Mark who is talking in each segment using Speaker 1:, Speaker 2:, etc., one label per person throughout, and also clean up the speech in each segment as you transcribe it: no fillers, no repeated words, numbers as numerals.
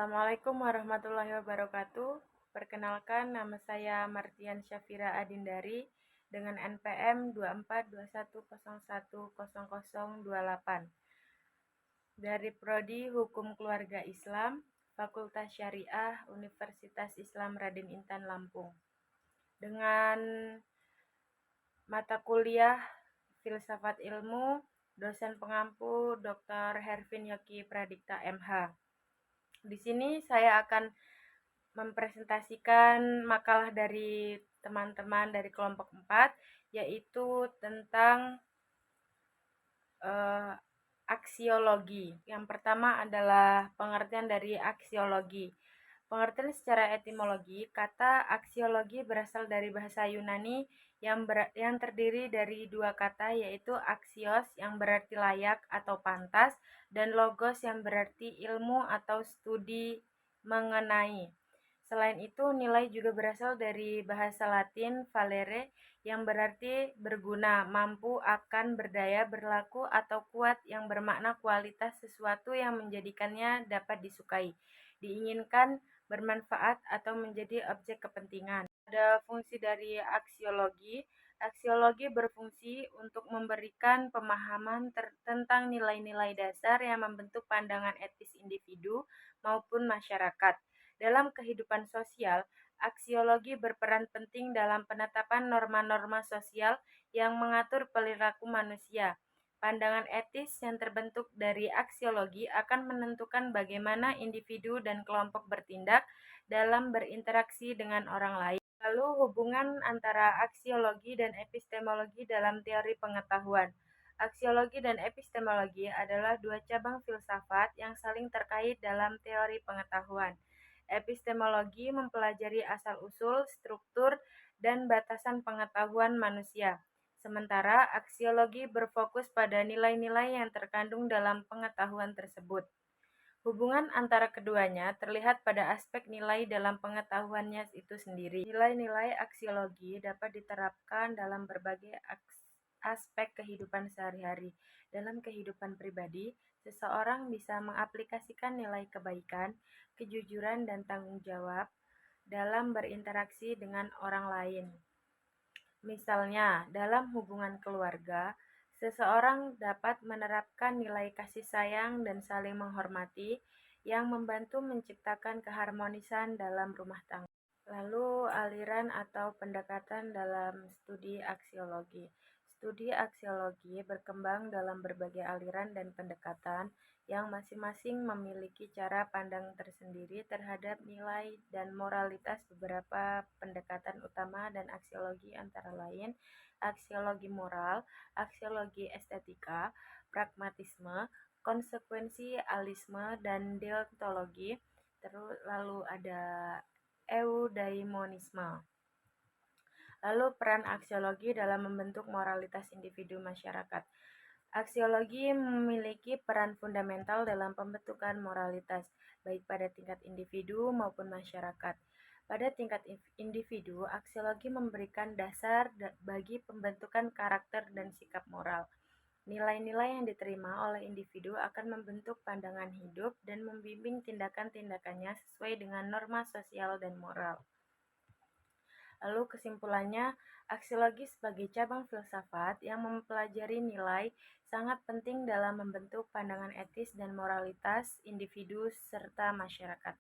Speaker 1: Assalamualaikum warahmatullahi wabarakatuh. Perkenalkan, nama saya Martian Syafira Adindari dengan NPM 2421010028 dari Prodi Hukum Keluarga Islam, Fakultas Syariah, Universitas Islam Raden Intan Lampung. Dengan mata kuliah Filsafat Ilmu, dosen pengampu Dr. Hervin Yoki Pradipta MH. Di sini saya akan mempresentasikan makalah dari teman-teman dari kelompok 4, yaitu tentang aksiologi. Yang pertama adalah pengertian dari aksiologi. Pengertian secara etimologi, kata aksiologi berasal dari bahasa Yunani yang terdiri dari dua kata, yaitu aksios yang berarti layak atau pantas, dan logos yang berarti ilmu atau studi mengenai. Selain itu, nilai juga berasal dari bahasa Latin valere yang berarti berguna, mampu, akan, berdaya, berlaku, atau kuat, yang bermakna kualitas sesuatu yang menjadikannya dapat disukai, diinginkan, bermanfaat, atau menjadi objek kepentingan. Ada fungsi dari aksiologi. Aksiologi berfungsi untuk memberikan pemahaman tentang nilai-nilai dasar yang membentuk pandangan etis individu maupun masyarakat. Dalam kehidupan sosial, aksiologi berperan penting dalam penetapan norma-norma sosial yang mengatur perilaku manusia. Pandangan etis yang terbentuk dari aksiologi akan menentukan bagaimana individu dan kelompok bertindak dalam berinteraksi dengan orang lain. Lalu hubungan antara aksiologi dan epistemologi dalam teori pengetahuan. Aksiologi dan epistemologi adalah dua cabang filsafat yang saling terkait dalam teori pengetahuan. Epistemologi mempelajari asal-usul, struktur, dan batasan pengetahuan manusia. Sementara aksiologi berfokus pada nilai-nilai yang terkandung dalam pengetahuan tersebut. Hubungan antara keduanya terlihat pada aspek nilai dalam pengetahuannya itu sendiri. Nilai-nilai aksiologi dapat diterapkan dalam berbagai aspek kehidupan sehari-hari. Dalam kehidupan pribadi, seseorang bisa mengaplikasikan nilai kebaikan, kejujuran, dan tanggung jawab dalam berinteraksi dengan orang lain. Misalnya, dalam hubungan keluarga, seseorang dapat menerapkan nilai kasih sayang dan saling menghormati yang membantu menciptakan keharmonisan dalam rumah tangga. Lalu, aliran atau pendekatan dalam studi aksiologi. Studi aksiologi berkembang dalam berbagai aliran dan pendekatan yang masing-masing memiliki cara pandang tersendiri terhadap nilai dan moralitas. Beberapa pendekatan utama dan aksiologi antara lain aksiologi moral, aksiologi estetika, pragmatisme, konsekuensialisme, dan deontologi. Terus lalu ada eudaimonisme. Lalu peran aksiologi dalam membentuk moralitas individu masyarakat. Aksiologi memiliki peran fundamental dalam pembentukan moralitas, baik pada tingkat individu maupun masyarakat. Pada tingkat individu, aksiologi memberikan dasar bagi pembentukan karakter dan sikap moral. Nilai-nilai yang diterima oleh individu akan membentuk pandangan hidup dan membimbing tindakan-tindakannya sesuai dengan norma sosial dan moral. Lalu kesimpulannya, aksiologi sebagai cabang filsafat yang mempelajari nilai sangat penting dalam membentuk pandangan etis dan moralitas individu serta masyarakat.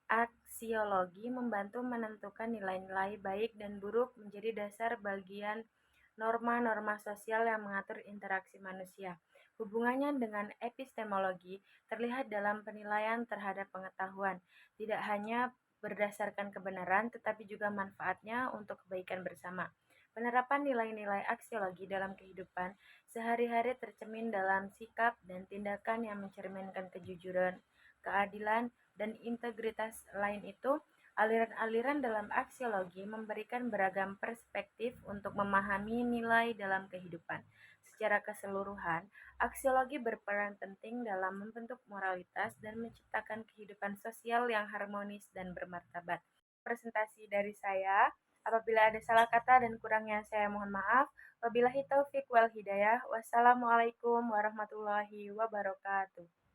Speaker 1: Aksiologi membantu menentukan nilai-nilai baik dan buruk menjadi dasar bagian norma-norma sosial yang mengatur interaksi manusia. Hubungannya dengan epistemologi terlihat dalam penilaian terhadap pengetahuan, tidak hanya berdasarkan kebenaran, tetapi juga manfaatnya untuk kebaikan bersama. Penerapan nilai-nilai aksiologi dalam kehidupan sehari-hari tercermin dalam sikap dan tindakan yang mencerminkan kejujuran, keadilan, dan integritas. Lain itu, aliran-aliran dalam aksiologi memberikan beragam perspektif untuk memahami nilai dalam kehidupan. Secara keseluruhan, aksiologi berperan penting dalam membentuk moralitas dan menciptakan kehidupan sosial yang harmonis dan bermartabat. Presentasi dari saya. Apabila ada salah kata dan kurangnya saya mohon maaf. Wabillahi taufik wal hidayah. Wassalamualaikum warahmatullahi wabarakatuh.